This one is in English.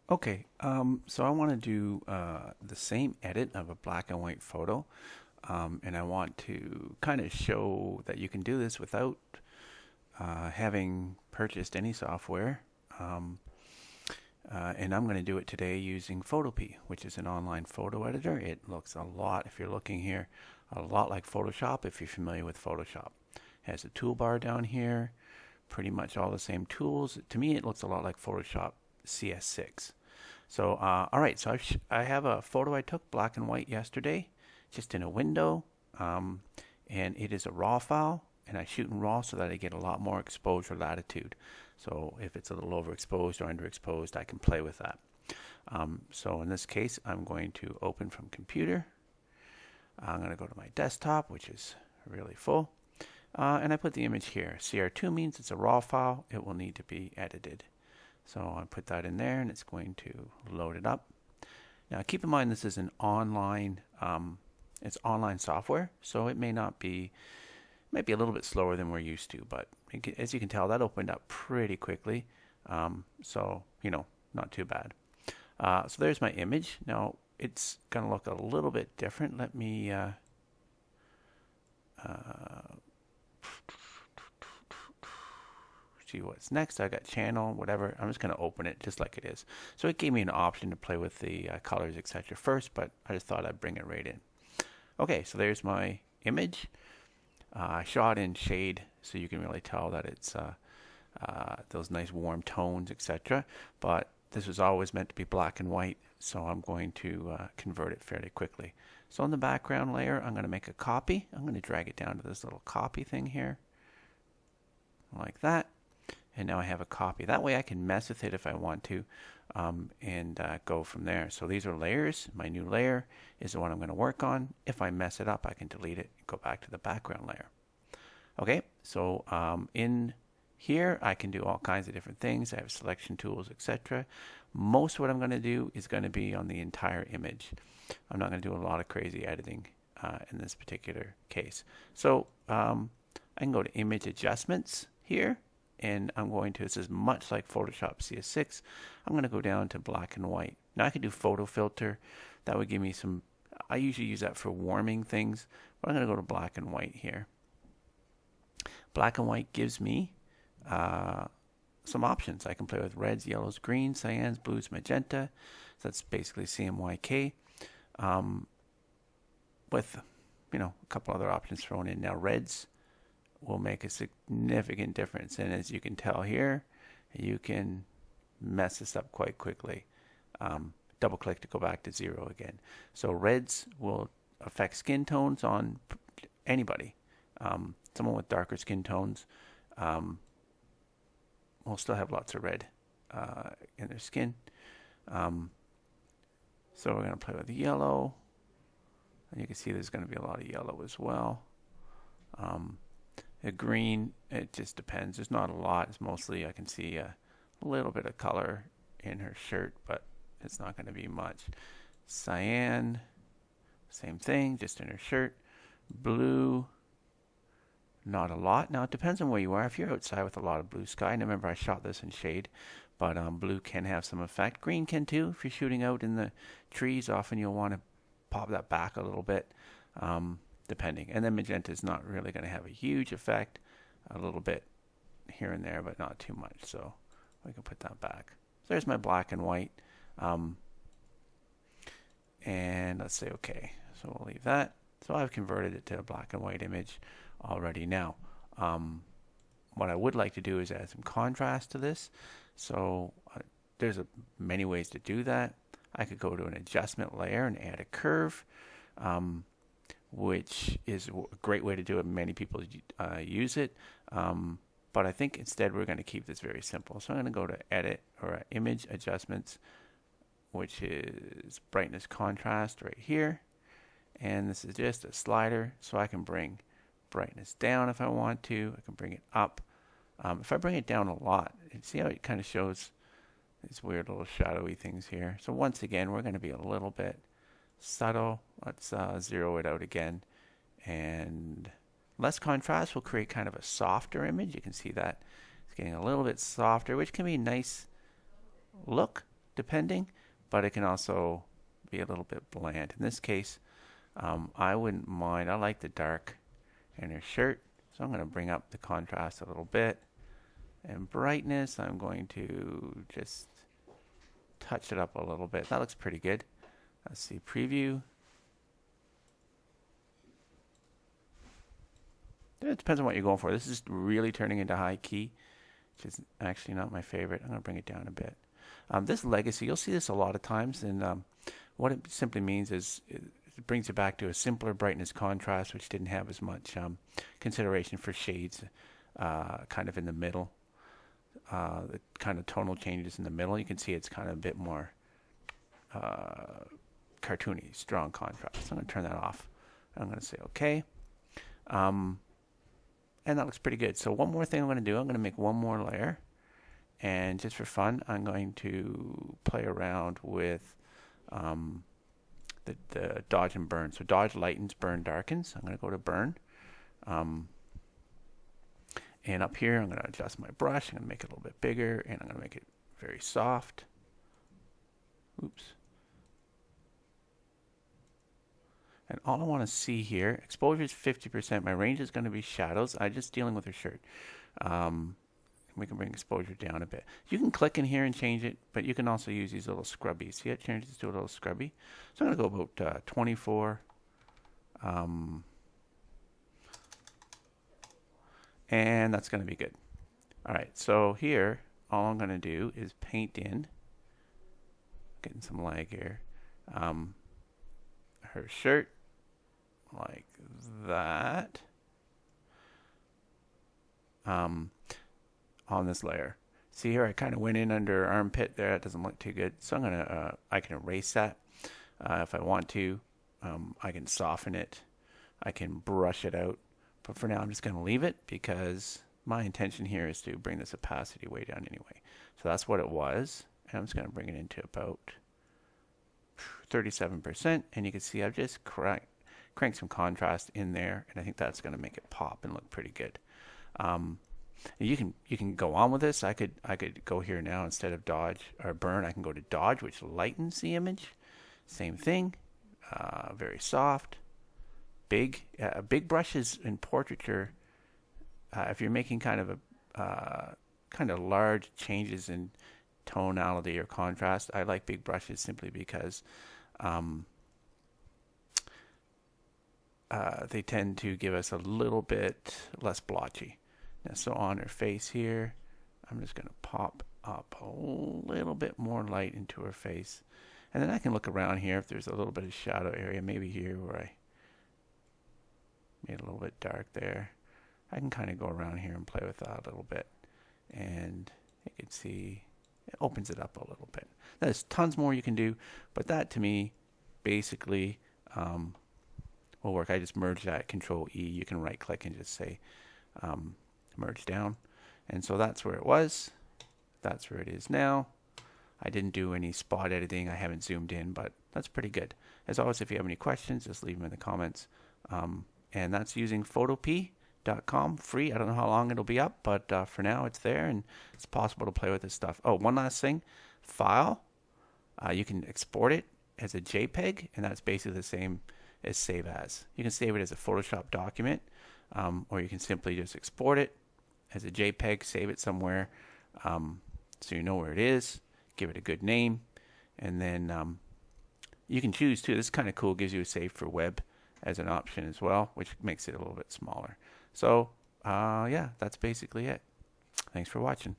Okay, so I want to do the same edit of a black and white photo, and I want to kind of show that you can do this without having purchased any software. Um, and I'm going to do it today using Photopea, which is an online photo editor. It looks a lot, if you're looking here, a lot like Photoshop if you're familiar with Photoshop. It has a toolbar down here, pretty much all the same tools. To me, it looks a lot like Photoshop CS6. So, all right, so I have a photo I took, black and white, yesterday, just in a window, um, and it is a RAW file, and I shoot in RAW so that I get a lot more exposure latitude. So if it's a little overexposed or underexposed, I can play with that. So in this case, I'm going to open from computer. I'm going to go to my desktop, which is really full, and I put the image here. CR2 means it's a RAW file. It will need to be edited. So I put that in there and it's going to load it up. Now keep in mind this is an online, it's online software, so it may not be, might be a little bit slower than we're used to, but as you can tell, that opened up pretty quickly. So, not too bad. So there's my image. Now it's going to look a little bit different. Let me see what's next. I got channel, whatever. I'm just going to open it just like it is. So it gave me an option to play with the colors, etc. first, but I just thought I'd bring it right in. Okay, so there's my image. I shot in shade, so you can really tell that it's those nice warm tones, etc. But this was always meant to be black and white, so I'm going to convert it fairly quickly. So on the background layer, I'm going to make a copy. I'm going to drag it down to this little copy thing here, like that. And now I have a copy. That way I can mess with it if I want to, and go from there. So these are layers. My new layer is the one I'm going to work on. If I mess it up, I can delete it and go back to the background layer. Okay, so in here I can do all kinds of different things. I have selection tools, etc. Most of what I'm going to do is going to be on the entire image. I'm not going to do a lot of crazy editing in this particular case. So I can go to image adjustments here, and I'm going to, this is much like Photoshop CS6, I'm going to go down to black and white. Now I can do photo filter. That would give me some, I usually use that for warming things, but I'm going to go to black and white here. Black and white gives me some options. I can play with reds, yellows, greens, cyans, blues, magenta. So that's basically CMYK, with a couple other options thrown in. Now reds will make a significant difference, and as you can tell here, you can mess this up quite quickly. Double click to go back to 0 again. So reds will affect skin tones on anybody. Someone with darker skin tones will still have lots of red in their skin. So we're going to play with the yellow, and you can see there's going to be a lot of yellow as well. The green, it just depends. There's not a lot. It's mostly, I can see a little bit of color in her shirt, but it's not going to be much. Cyan, same thing, just in her shirt. Blue, not a lot. Now it depends on where you are. If you're outside with a lot of blue sky, and remember I shot this in shade, but blue can have some effect. Green can too. If you're shooting out in the trees, often you'll want to pop that back a little bit, depending. And then magenta is not really going to have a huge effect. A little bit here and there, but not too much. So we can put that back. So there's my black and white. And let's say okay. So we'll leave that. So I've converted it to a black and white image already now. What I would like to do is add some contrast to this. So there's many ways to do that. I could go to an adjustment layer and add a curve, which is a great way to do it. Many people use it. But I think instead we're going to keep this very simple. So I'm going to go to edit or image adjustments, which is brightness contrast right here. And this is just a slider, so I can bring brightness down if I want to. I can bring it up. If I bring it down a lot, see how it kind of shows these weird little shadowy things here. So once again, we're going to be a little bit subtle. Let's zero it out again. And less contrast will create kind of a softer image. You can see that it's getting a little bit softer, which can be a nice look. depending, but it can also be a little bit bland. In this case, I wouldn't mind. I like the dark in her shirt, so I'm going to bring up the contrast a little bit. And brightness, I'm going to just touch it up a little bit. That looks pretty good. Let's see, preview. It depends on what you're going for. This is really turning into high key, which is actually not my favorite. I'm going to bring it down a bit. This legacy, you'll see this a lot of times, and what it simply means is it brings it back to a simpler brightness contrast, which didn't have as much consideration for shades kind of in the middle. The kind of tonal changes in the middle. You can see it's kind of a bit more cartoony, strong contrast. I'm going to turn that off. I'm going to say OK. And that looks pretty good. So one more thing I'm going to do, I'm going to make one more layer. And just for fun, I'm going to play around with the dodge and burn. So dodge lightens, burn darkens. I'm going to go to burn. And up here, I'm going to adjust my brush. I'm going to make it a little bit bigger, and I'm going to make it very soft. Oops. And all I want to see here, exposure is 50%. My range is going to be shadows. I'm just dealing with her shirt. We can bring exposure down a bit. You can click in here and change it, but you can also use these little scrubbies. See, it changes to a little scrubby. So I'm going to go about 24. And that's going to be good. All right, so here, all I'm going to do is paint in, getting some lag here, her shirt, like that, on this layer. See here, I kind of went in under her armpit there. That doesn't look too good. So I'm going to, I can erase that if I want to. I can soften it. I can brush it out. But for now, I'm just going to leave it because my intention here is to bring this opacity way down anyway. So that's what it was. And I'm just going to bring it into about 37%. And you can see I've just cranked some contrast in there. And I think that's going to make it pop and look pretty good. You can go on with this. I could go here now instead of dodge or burn. I can go to dodge, which lightens the image. Same thing. Very soft. Big brushes in portraiture. If you're making kind of large changes in tonality or contrast, I like big brushes simply because they tend to give us a little bit less blotchy. Now, so on her face here, I'm just going to pop up a little bit more light into her face, and then I can look around here if there's a little bit of shadow area, maybe here where I made a little bit dark there. I can kind of go around here and play with that a little bit. And you can see it opens it up a little bit. There's tons more you can do, but that to me basically will work. I just merge that, Control E. You can right click and just say merge down. And so that's where it was. That's where it is now. I didn't do any spot editing. I haven't zoomed in, but that's pretty good. As always, if you have any questions, just leave them in the comments. And that's using photopea.com, free. I don't know how long it'll be up, but for now it's there and it's possible to play with this stuff. Oh, one last thing. File. You can export it as a JPEG, and that's basically the same as save as. You can save it as a Photoshop document, or you can simply just export it as a JPEG, save it somewhere so you know where it is, give it a good name, and then you can choose too. This is kind of cool. Gives you a save for web as an option as well, which makes it a little bit smaller. So yeah, that's basically it. Thanks for watching.